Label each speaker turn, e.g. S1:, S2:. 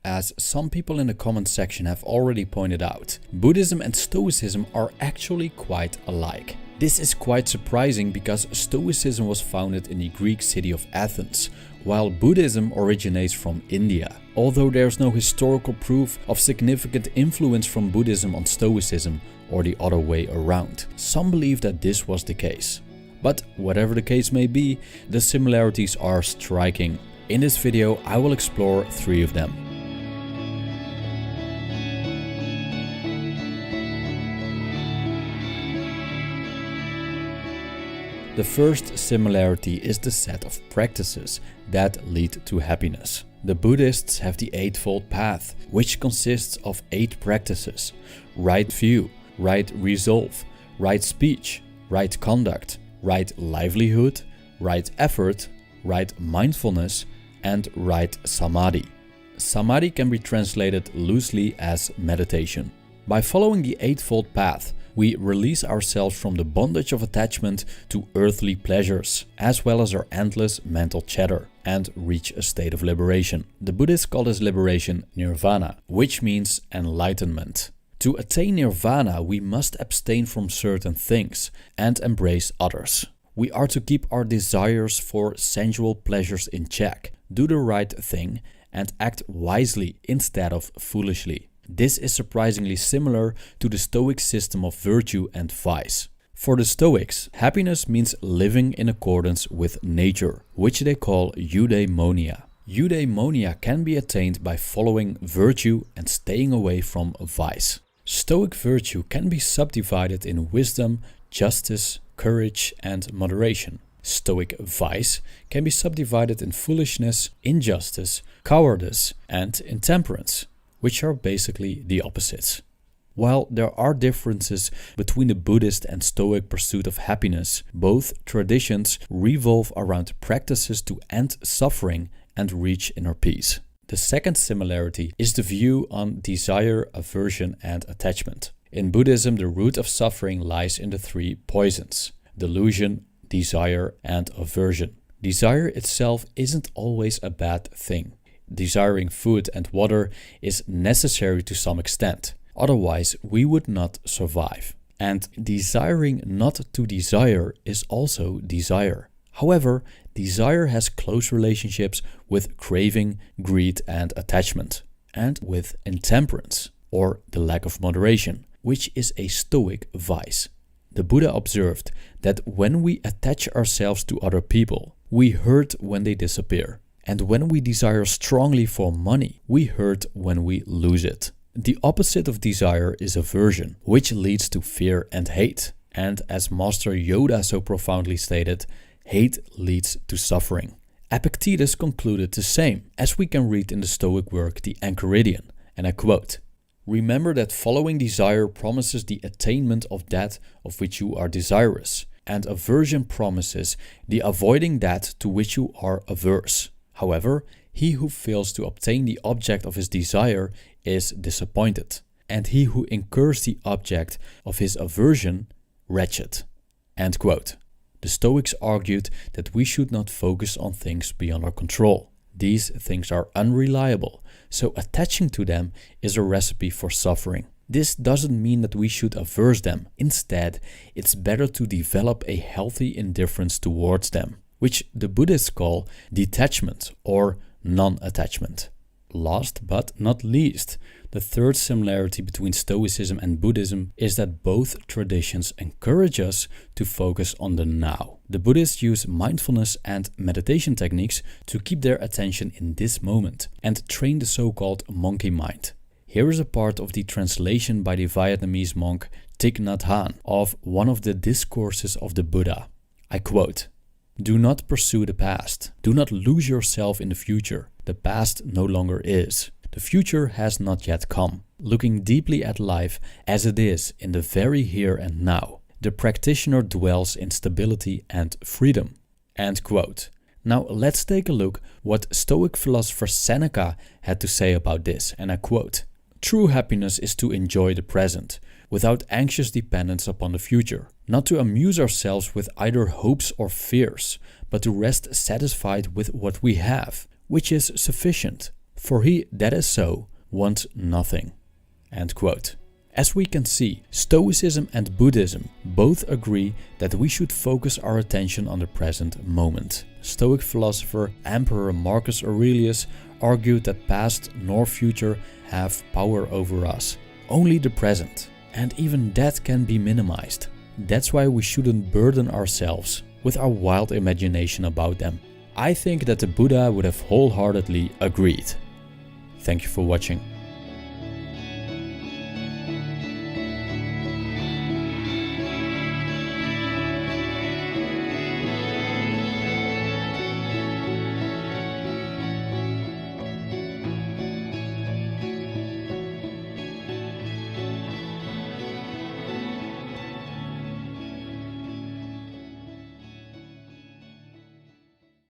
S1: As some people in the comment section have already pointed out, Buddhism and Stoicism are actually quite alike. This is quite surprising because Stoicism was founded in the Greek city of Athens, while Buddhism originates from India. Although there is no historical proof of significant influence from Buddhism on Stoicism or the other way around, some believe that this was the case. But whatever the case may be, the similarities are striking. In this video, I will explore 3 of them. The first similarity is the set of practices that lead to happiness. The Buddhists have the Eightfold Path, which consists of 8 practices: right view, right resolve, right speech, right conduct, right livelihood, right effort, right mindfulness, and right samadhi. Samadhi can be translated loosely as meditation. By following the Eightfold Path, we release ourselves from the bondage of attachment to earthly pleasures, as well as our endless mental chatter, and reach a state of liberation. The Buddhists call this liberation nirvana, which means enlightenment. To attain nirvana, we must abstain from certain things and embrace others. We are to keep our desires for sensual pleasures in check, do the right thing, and act wisely instead of foolishly. This is surprisingly similar to the Stoic system of virtue and vice. For the Stoics, happiness means living in accordance with nature, which they call eudaimonia. Eudaimonia can be attained by following virtue and staying away from vice. Stoic virtue can be subdivided in wisdom, justice, courage, and moderation. Stoic vice can be subdivided in foolishness, injustice, cowardice, and intemperance, which are basically the opposites. While there are differences between the Buddhist and Stoic pursuit of happiness, both traditions revolve around practices to end suffering and reach inner peace. The second similarity is the view on desire, aversion, and attachment. In Buddhism, the root of suffering lies in the 3 poisons: delusion, desire, and aversion. Desire itself isn't always a bad thing. Desiring food and water is necessary to some extent, otherwise we would not survive. And desiring not to desire is also desire. However, desire has close relationships with craving, greed, and attachment, and with intemperance, or the lack of moderation, which is a Stoic vice. The Buddha observed that when we attach ourselves to other people, we hurt when they disappear. And when we desire strongly for money, we hurt when we lose it. The opposite of desire is aversion, which leads to fear and hate. And as Master Yoda so profoundly stated, hate leads to suffering. Epictetus concluded the same, as we can read in the Stoic work The Enchiridion, and I quote, "Remember that following desire promises the attainment of that of which you are desirous, and aversion promises the avoiding that to which you are averse. However, he who fails to obtain the object of his desire is disappointed, and he who incurs the object of his aversion, wretched." End quote. The Stoics argued that we should not focus on things beyond our control. These things are unreliable, so attaching to them is a recipe for suffering. This doesn't mean that we should averse them. Instead, it's better to develop a healthy indifference towards them, which the Buddhists call detachment or non-attachment. Last but not least, the third similarity between Stoicism and Buddhism is that both traditions encourage us to focus on the now. The Buddhists use mindfulness and meditation techniques to keep their attention in this moment and train the so-called monkey mind. Here is a part of the translation by the Vietnamese monk Thich Nhat Hanh of one of the discourses of the Buddha. I quote, "Do not pursue the past. Do not lose yourself in the future. The past no longer is. The future has not yet come. Looking deeply at life as it is in the very here and now, the practitioner dwells in stability and freedom." End quote. Now let's take a look what Stoic philosopher Seneca had to say about this, and I quote, "True happiness is to enjoy the present, without anxious dependence upon the future, not to amuse ourselves with either hopes or fears, but to rest satisfied with what we have, which is sufficient. For he that is so wants nothing." End quote. As we can see, Stoicism and Buddhism both agree that we should focus our attention on the present moment. Stoic philosopher Emperor Marcus Aurelius argued that past nor future have power over us, only the present, and even that can be minimized. That's why we shouldn't burden ourselves with our wild imagination about them. I think that the Buddha would have wholeheartedly agreed. Thank you for watching.